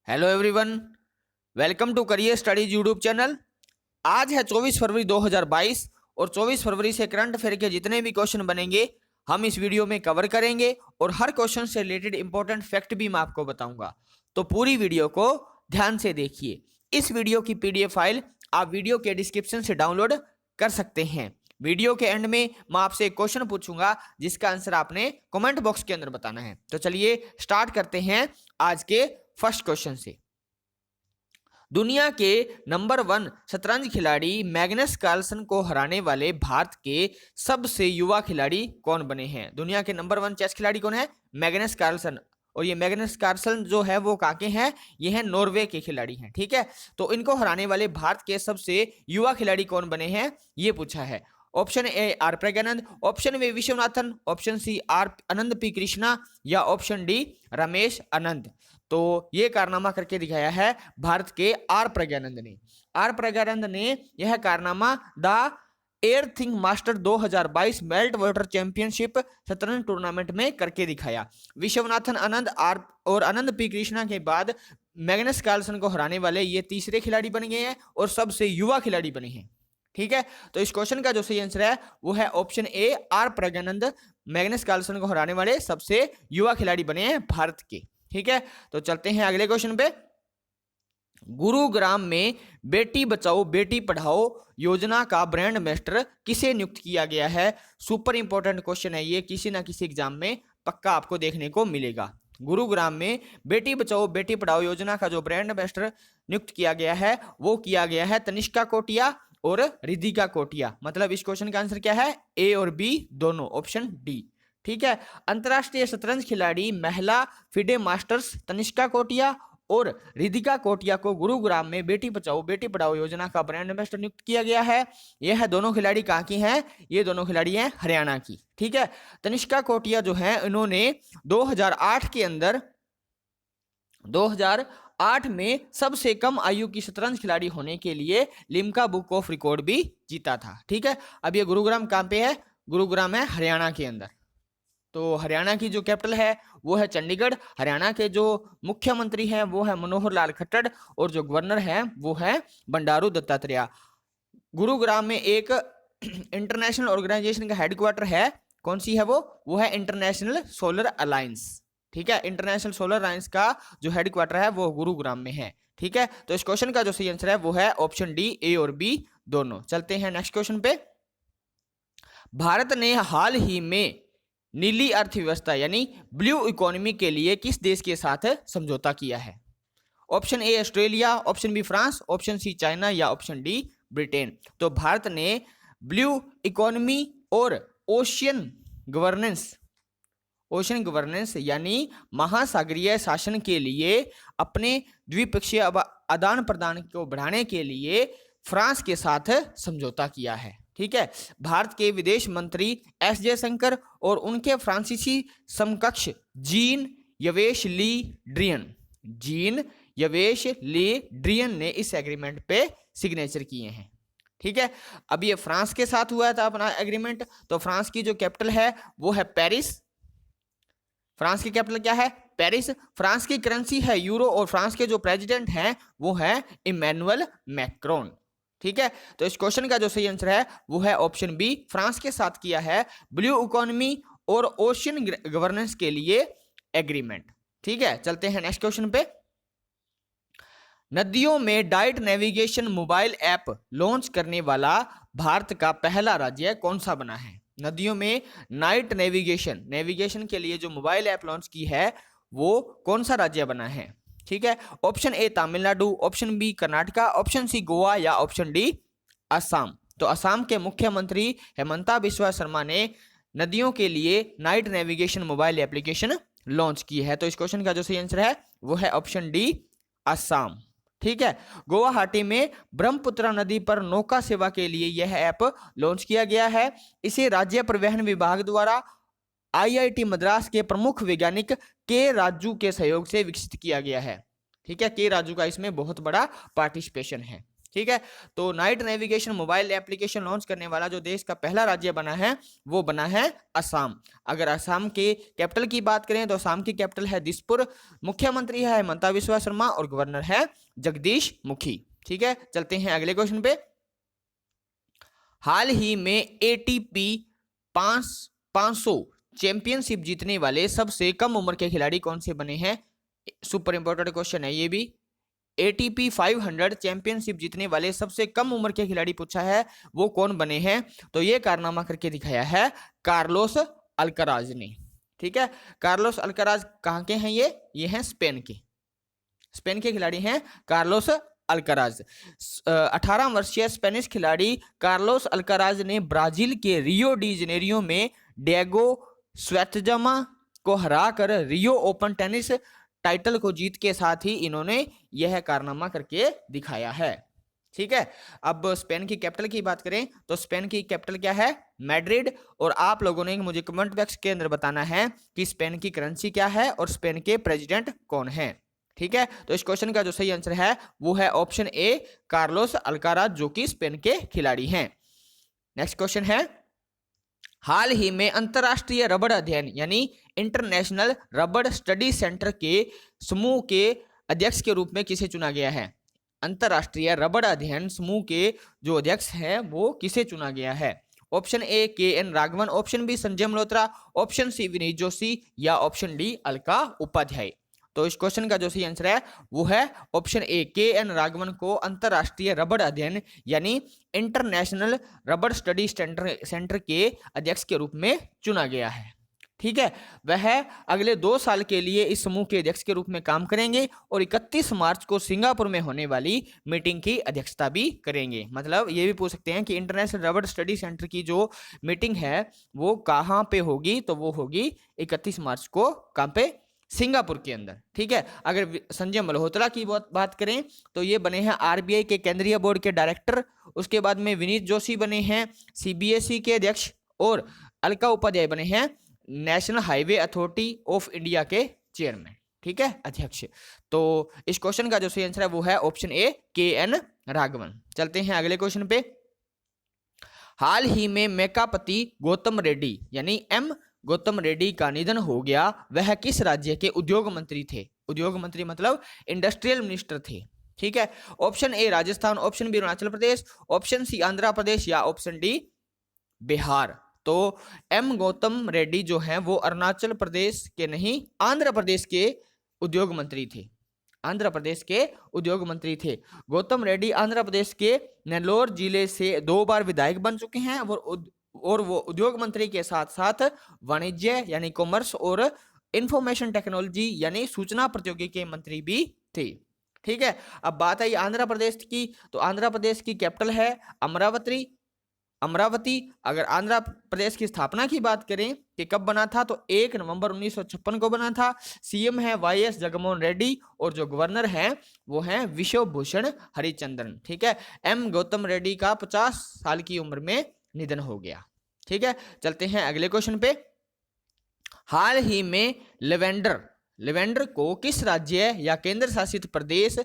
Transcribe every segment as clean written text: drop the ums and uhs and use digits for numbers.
Hello everyone, welcome to career studies YouTube channel. आज है 24 फरवरी 2022 और 24 फरवरी से करंट अफेयर के जितने भी क्वेश्चन बनेंगे हम इस वीडियो में कवर करेंगे और हर क्वेश्चन से रिलेटेड इंपॉर्टेंट फैक्ट भी मैं आपको बताऊंगा। तो पूरी वीडियो को ध्यान से देखिए। इस वीडियो की पीडीएफ फाइल आप वीडियो के डिस्क्रिप्शन से डाउनलोड कर सकते हैं। वीडियो के एंड में मैं आपसे एक क्वेश्चन पूछूंगा जिसका आंसर आपने कमेंट बॉक्स के अंदर बताना है। तो चलिए स्टार्ट करते हैं आज के फर्स्ट क्वेश्चन से। दुनिया के नंबर 1 शतरंज खिलाड़ी मैग्नस कार्लसन को हराने वाले भारत के सबसे युवा खिलाड़ी कौन बने हैं? दुनिया के नंबर 1 चेस खिलाड़ी कौन है? Magnus Carlsen. और ये मैग्नस कार्लसन जो है वो कहाँ के हैं? ये है नॉर्वे के खिलाड़ी हैं। ठीक है, तो इनको हराने वाले भारत के सबसे युवा खिलाड़ी कौन बने हैं ये पूछा है। Option A R Praggnanandhaa, option B Viswanathan, option C R Anand P Krishna या ऑप्शन डी रमेश आनंद। तो ये कारनामा करके दिखाया है भारत के आर प्रज्ञानंद ने। आर प्रज्ञानंद ने यह कारनामा the Airthings master 2022 Meltwater championship शतरंज टूर्नामेंट में करके दिखाया। विश्वनाथन आनंद और आनंद पी कृष्णा के बाद मैग्नस कार्लसन को हराने वाले ये तीसरे खिलाड़ी बन गए हैं और सबसे युवा खिलाड़ी बने हैं। ठीक है, तो इस क्वेश्चन का जो सही आंसर है वो है option A R Praggnanandhaa. Magnus Carlsen को हराने वाले सबसे युवा खिलाड़ी बने हैं भारत के। ठीक है, तो चलते हैं अगले क्वेश्चन पे। गुरुग्राम में बेटी बचाओ बेटी पढ़ाओ योजना का ब्रांड एम्बेसडर किसे नियुक्त किया गया है? सुपर इंपॉर्टेंट क्वेश्चन है ये, किसी ना किसी एग्जाम में पक्का आपको देखने को मिलेगा। गुरुग्राम में बेटी बचाओ बेटी पढ़ाओ योजना का जो ब्रांड एम्बेसडर नियुक्त किया गया है वो किया गया है तनिष्का कोटिया और रिधिका कोटिया। मतलब इस क्वेश्चन का आंसर क्या है? ए और बी दोनों, ऑप्शन डी। ठीक है, अंतरराष्ट्रीय शतरंज खिलाड़ी महिला फिडे मास्टर्स तनिष्का कोटिया और रिधिका कोटिया को गुरुग्राम में बेटी बचाओ बेटी पढ़ाओ योजना का ब्रांड एम्बेसडर नियुक्त किया गया है। यह दोनों खिलाड़ी कहाँ की हैं? ये दोनों खिलाड़ी हैं हरियाणा की। ठीक है, तनिष्का कोटिया जो है इन्होंने 2008 के अंदर 2008 में सबसे कम आयु की शतरंज खिलाड़ी होने के लिए लिम्का बुक ऑफ रिकॉर्ड भी जीता था। ठीक है, अब ये गुरुग्राम कहाँ पे है? गुरुग्राम है हरियाणा के अंदर। तो हरियाणा की जो कैपिटल है वो है चंडीगढ़। हरियाणा के जो मुख्यमंत्री हैं वो है मनोहर लाल खट्टर और जो गवर्नर है वो है बंडारू दत्तात्रेय। गुरुग्राम में एक इंटरनेशनल ऑर्गेनाइजेशन का हेडक्वार्टर है। कौन सी है वो है इंटरनेशनल सोलर अलायंस। ठीक है, इंटरनेशनल सोलर अलायंस का जो हेडक्वार्टर है वो गुरुग्राम में है। ठीक है, तो इस क्वेश्चन का जो सही आंसर है वो है ऑप्शन डी, ए और बी दोनों। चलते हैं नेक्स्ट क्वेश्चन पे। भारत ने हाल ही में नीली अर्थव्यवस्था यानी ब्लू इकोनॉमी के लिए किस देश के साथ समझौता किया है? Option A Australia, option B France, option C China या ऑप्शन डी ब्रिटेन। तो भारत ने ब्लू इकोनॉमी और ओशियन गवर्नेंस यानी महासागरीय शासन के लिए अपने द्विपक्षीय आदान प्रदान को बढ़ाने के लिए फ्रांस के साथ समझौता किया है। ठीक है, भारत के विदेश मंत्री एस जयशंकर और उनके फ्रांसीसी समकक्ष जीन यवेश ली ड्रियन ने इस एग्रीमेंट पे सिग्नेचर किए हैं। ठीक है, अब ये फ्रांस के साथ हुआ था अपना एग्रीमेंट। तो फ्रांस की जो कैपिटल है वो है पेरिस। फ्रांस की कैपिटल क्या है? पेरिस। फ्रांस की करेंसी है यूरो और फ्रांस के जो प्रेसिडेंट हैं वो है इमैनुअल मैक्रोन। ठीक है, तो इस क्वेश्चन का जो सही आंसर है वो है ऑप्शन बी, फ्रांस के साथ किया है ब्लू इकोनॉमी और ओशियन गवर्नेंस के लिए एग्रीमेंट। ठीक है, चलते हैं नेक्स्ट क्वेश्चन पे। नदियों में diet navigation mobile app launch करने वाला भारत का पहला राज्य कौन सा बना है? नदियों में नाइट नेविगेशन के लिए जो मोबाइल ऐप लॉन्च की है वो कौन सा राज्य बना है? ठीक है, option A Tamil Nadu, option B Karnataka, option C Goa या ऑप्शन डी असम। तो असम के मुख्यमंत्री हेमंता बिस्वा शर्मा ने नदियों के लिए night navigation mobile application launch की है। तो इस क्वेश्चन का जो सही आंसर है वो है ऑप्शन डी असम। ठीक है, गुवाहाटी में ब्रह्मपुत्र नदी पर नौका सेवा के लिए यह ऐप लॉन्च किया गया है। इसे राज्य परिवहन विभाग द्वारा आईआईटी मद्रास के प्रमुख वैज्ञानिक के राजू के सहयोग से विकसित किया गया है। ठीक है, के राजू का इसमें बहुत बड़ा पार्टिसिपेशन है। ठीक है। तो night navigation mobile application launch करने वाला जो देश का पहला राज्य बना है वो बना है असम। अगर असम के कैपिटल की बात करें तो असम की कैपिटल है दिसपुर, मुख्यमंत्री है हिमंता बिस्वा शर्मा और गवर्नर है जगदीश मुखी। ठीक है, चलते हैं अगले क्वेश्चन पे। हाल ही में एटीपी 500 चैंपियनशिप जीतने वाले सबसे कम उम्र के खिलाड़ी कौन से बने हैं? सुपर इंपॉर्टेंट क्वेश्चन है ये भी। एटीपी 500 चैंपियनशिप जीतने वाले सबसे कम उम्र के खिलाड़ी पूछा है, वो कौन बने हैं? तो ये कारनामा करके दिखाया है कार्लोस अल्कराज ने। ठीक है, कार्लोस अल्कराज कहाँ के हैं? ये हैं स्पेन के। स्पेन के खिलाड़ी हैं कार्लोस अल्कराज। 18 वर्षीय स्पेनिश खिलाड़ी कार्लोस अल्कराज ने ब्राजील के रियो डी जेनेरियो में डिएगो स्वेतजमा को हराकर रियो ओपन टेनिस टाइटल को जीत के साथ ही इन्होंने यह कारनामा करके दिखाया है। ठीक है, अब स्पेन की कैपिटल की बात करें तो स्पेन की कैपिटल क्या है? मैड्रिड। और आप लोगों ने मुझे कमेंट बॉक्स के अंदर बताना है कि स्पेन की करेंसी क्या है और स्पेन के प्रेसिडेंट कौन है। ठीक है, तो इस क्वेश्चन का जो सही आंसर है वो है ऑप्शन ए कार्लोस अल्काराज, जो कि स्पेन के खिलाड़ी हैं। नेक्स्ट क्वेश्चन है, हाल ही में अंतरराष्ट्रीय रबड़ अध्ययन यानी इंटरनेशनल रबड़ स्टडी सेंटर के समूह के अध्यक्ष के रूप में किसे चुना गया है? अंतरराष्ट्रीय रबड़ अध्ययन समूह के जो अध्यक्ष हैं वो किसे चुना गया है? Option A KN Raghavan, option B Sanjay Malhotra, option C Vineet Joshi या ऑप्शन डी अलका उपाध्याय। तो इस क्वेश्चन का जो सही आंसर है वो है ऑप्शन ए KN राघवन को अंतरराष्ट्रीय रबड़ अध्ययन यानी इंटरनेशनल रबड़ स्टडी सेंटर के अध्यक्ष के रूप में चुना गया है। ठीक है, वह अगले 2 साल के लिए इस समूह के अध्यक्ष के रूप में काम करेंगे और 31 मार्च को सिंगापुर में होने वाली मीटिंग की अध्यक्षता भी करेंगे। मतलब ये भी पूछ सकते हैं कि इंटरनेशनल रबड़ स्टडी सेंटर की जो मीटिंग है वो कहाँ पे होगी? तो वो होगी 31 मार्च को कहाँ पे? सिंगापुर के अंदर। ठीक है, अगर संजय मल्होत्रा की बात करें तो ये बने हैं RBI के केंद्रीय बोर्ड के डायरेक्टर। उसके बाद में विनीत जोशी बने हैं CBSE के अध्यक्ष और अलका उपाध्याय बने हैं national highway authority of India के चेयरमैन। ठीक है, अध्यक्ष। तो इस क्वेश्चन का जो सही आंसर है वो है ऑप्शन ए KN राघवन। चलते हैं अगले क्वेश्चन पे। हाल ही में मेकापति गौतम रेड्डी यानी M गौतम रेड्डी का निधन हो गया, वह किस राज्य के उद्योग मंत्री थे? उद्योग मंत्री मतलब इंडस्ट्रियल मिनिस्टर थे। ठीक है, option A Rajasthan, option B Arunachal Pradesh, option C Andhra Pradesh या ऑप्शन डी बिहार। तो M गौतम रेड्डी जो हैं वो अरुणाचल प्रदेश के नहीं आंध्र प्रदेश के उद्योग मंत्री थे। आंध्र प्रदेश के उद्योग मंत्री थे गौतम रेड्डी। आंध्र प्रदेश के नेल्लोर जिले से 2 बार विधायक बन चुके हैं और वो उद्योग मंत्री के साथ साथ वाणिज्य यानी कॉमर्स और इंफॉर्मेशन टेक्नोलॉजी यानी सूचना प्रौद्योगिकी मंत्री भी थे। ठीक है, अब बात आई आंध्र प्रदेश की, तो आंध्र प्रदेश की कैपिटल है अमरावती। अगर आंध्र प्रदेश की स्थापना की बात करें कि कब बना था तो 1 नवंबर 1956 को बना था। CM है YS जगनमोहन रेड्डी और जो गवर्नर हैं वो हैं विश्व भूषण हरिचंद्रन। ठीक है, M गौतम रेड्डी का 50 साल की उम्र में निधन हो गया। ठीक है, चलते हैं अगले क्वेश्चन पे। हाल ही में लेवेंडर को किस राज्य या केंद्र शासित प्रदेश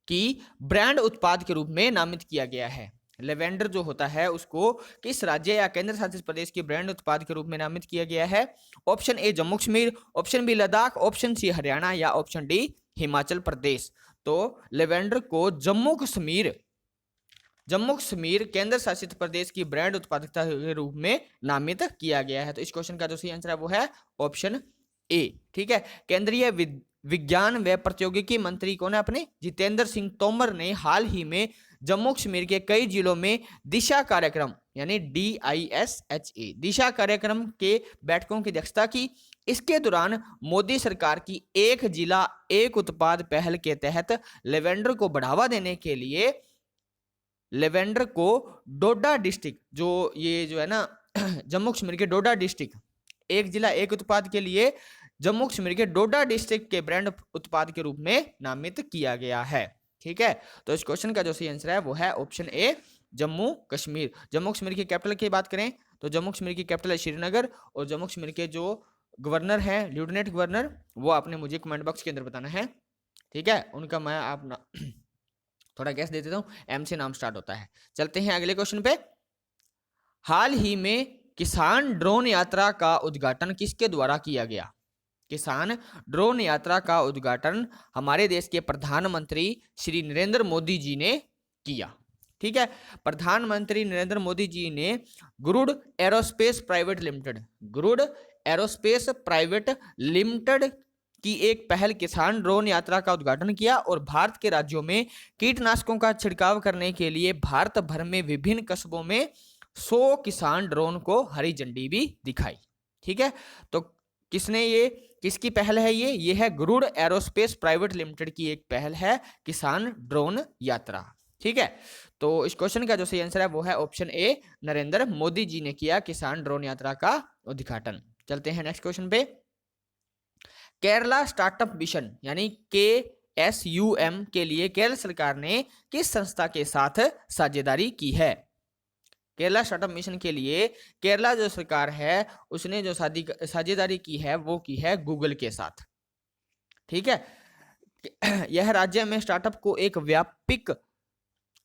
की ब्रांड उत्पाद के रूप में नामित किया गया है? लेवेंडर जो होता है उसको किस राज्य या केंद्र शासित प्रदेश की ब्रांड उत्पाद के रूप में नामित किया गया है? Option A Jammu Kashmir, option B Ladakh, option C Haryana या ऑप्शन डी हिमाचल प्रदेश। तो लेवेंडर को जम्मू कश्मीर केंद्र शासित प्रदेश की ब्रांड उत्पादकता के रूप में नामित किया गया है। तो इस क्वेश्चन का जो सही आंसर है वो है ऑप्शन ए। ठीक है, केंद्रीय विज्ञान व प्रौद्योगिकी मंत्री कौन है? अपने जितेंद्र सिंह तोमर ने हाल ही में जम्मू कश्मीर के कई जिलों में दिशा कार्यक्रम यानी DISHA दिशा कार्यक्रम के बैठकों की अध्यक्षता की। इसके दौरान मोदी सरकार की एक जिला एक उत्पाद पहल के तहत लेवेंडर को बढ़ावा देने के लिए लेवेंडर को डोडा डिस्ट्रिक्ट जो है ना जम्मू कश्मीर के डोडा डिस्ट्रिक्ट एक जिला एक उत्पाद के लिए जम्मू कश्मीर के डोडा डिस्ट्रिक्ट के ब्रांड उत्पाद के रूप में नामित किया गया है। ठीक है, तो इस क्वेश्चन का जो सही आंसर है वो है ऑप्शन ए जम्मू कश्मीर। जम्मू कश्मीर की कैपिटल की बात करें तो जम्मू कश्मीर की कैपिटल है श्रीनगर और जम्मू कश्मीर के जो गवर्नर हैं लेफ्टिनेंट गवर्नर वो आपने मुझे कमेंट बॉक्स के अंदर बताना है। ठीक है, उनका मैं थोड़ा गैस दे देता हूँ, एम से नाम स्टार्ट होता है। चलते हैं अगले क्वेश्चन पे। हाल ही में किसान ड्रोन यात्रा का उद्घाटन किसके द्वारा किया गया? किसान ड्रोन यात्रा का उद्घाटन हमारे देश के प्रधानमंत्री श्री नरेंद्र मोदी जी ने किया। ठीक है, प्रधानमंत्री नरेंद्र मोदी जी ने Garuda aerospace private limited, Garuda aerospace private limited की एक पहल किसान ड्रोन यात्रा का उद्घाटन किया और भारत के राज्यों में कीटनाशकों का छिड़काव करने के लिए भारत भर में विभिन्न कस्बों में 100 किसान ड्रोन को हरी झंडी भी दिखाई। ठीक है, तो किसने ये, किसकी पहल है ये है गरुड़ एरोस्पेस प्राइवेट लिमिटेड की एक पहल है किसान ड्रोन यात्रा। ठीक है, तो इस क्वेश्चन का जो सही आंसर है वो है ऑप्शन ए, नरेंद्र मोदी जी ने किया किसान ड्रोन यात्रा का उद्घाटन। चलते हैं नेक्स्ट क्वेश्चन पे। केरला स्टार्टअप मिशन यानी KSUM के लिए केरल सरकार ने किस संस्था के साथ साझेदारी की है? केरला स्टार्टअप मिशन के लिए केरला जो सरकार है उसने जो साझेदारी की है वो की है गूगल के साथ। ठीक है, यह राज्य में स्टार्टअप को एक व्यापक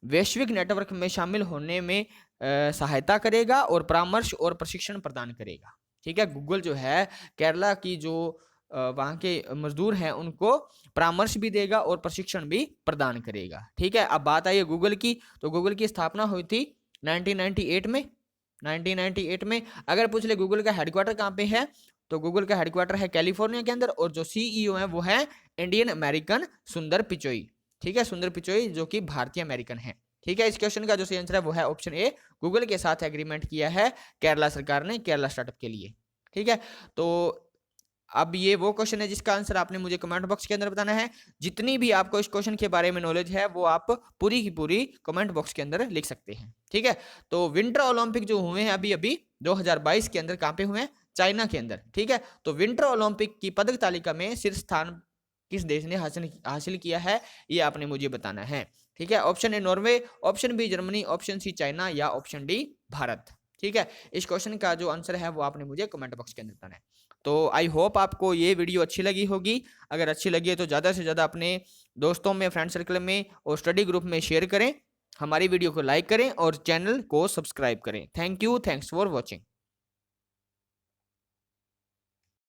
वैश्विक नेटवर्क में शामिल होने में सहायता करेगा और परामर्श और प्रशिक्षण प्रदान करेगा। ठीक है, गूगल जो है केरला की जो वहाँ के मजदूर हैं उनको परामर्श भी देगा और प्रशिक्षण भी प्रदान करेगा। ठीक है, अब बात आई है गूगल की, तो गूगल की स्थापना हुई थी 1998 में। 1998 में अगर पूछ ले गूगल का हेडक्वार्टर कहाँ पे है, तो गूगल का हेडक्वार्टर है कैलिफोर्निया के अंदर और जो CEO है वो है इंडियन अमेरिकन सुंदर पिचोई। ठीक है, सुंदर पिचोई जो कि भारतीय अमेरिकन है। ठीक है, इस क्वेश्चन का जो सही आंसर है वो है ऑप्शन ए, गूगल के साथ एग्रीमेंट किया है केरला सरकार ने केरला स्टार्टअप के लिए। ठीक है, तो अब ये वो क्वेश्चन है जिसका आंसर आपने मुझे कमेंट बॉक्स के अंदर बताना है। जितनी भी आपको इस क्वेश्चन के बारे में नॉलेज है वो आप पूरी की पूरी कमेंट बॉक्स के अंदर लिख सकते हैं। ठीक है, तो विंटर ओलंपिक जो हुए हैं अभी अभी 2022 के अंदर कहाँ पे हुए हैं? चाइना के अंदर। ठीक है, तो विंटर ओलंपिक की पदक तालिका में शीर्ष स्थान किस देश ने हासिल किया है ये आपने मुझे बताना है। ठीक है, option A Norway, option B Germany, option C China या ऑप्शन डी भारत। ठीक है, इस क्वेश्चन का जो आंसर है वो आपने मुझे कमेंट बॉक्स के अंदर बताना है। तो आई होप आपको ये वीडियो अच्छी लगी होगी। अगर अच्छी लगी है तो ज़्यादा से ज़्यादा अपने दोस्तों में, फ्रेंड सर्कल में और स्टडी ग्रुप में शेयर करें। हमारी वीडियो को लाइक करें और चैनल को सब्सक्राइब करें। Thank you, thanks for watching.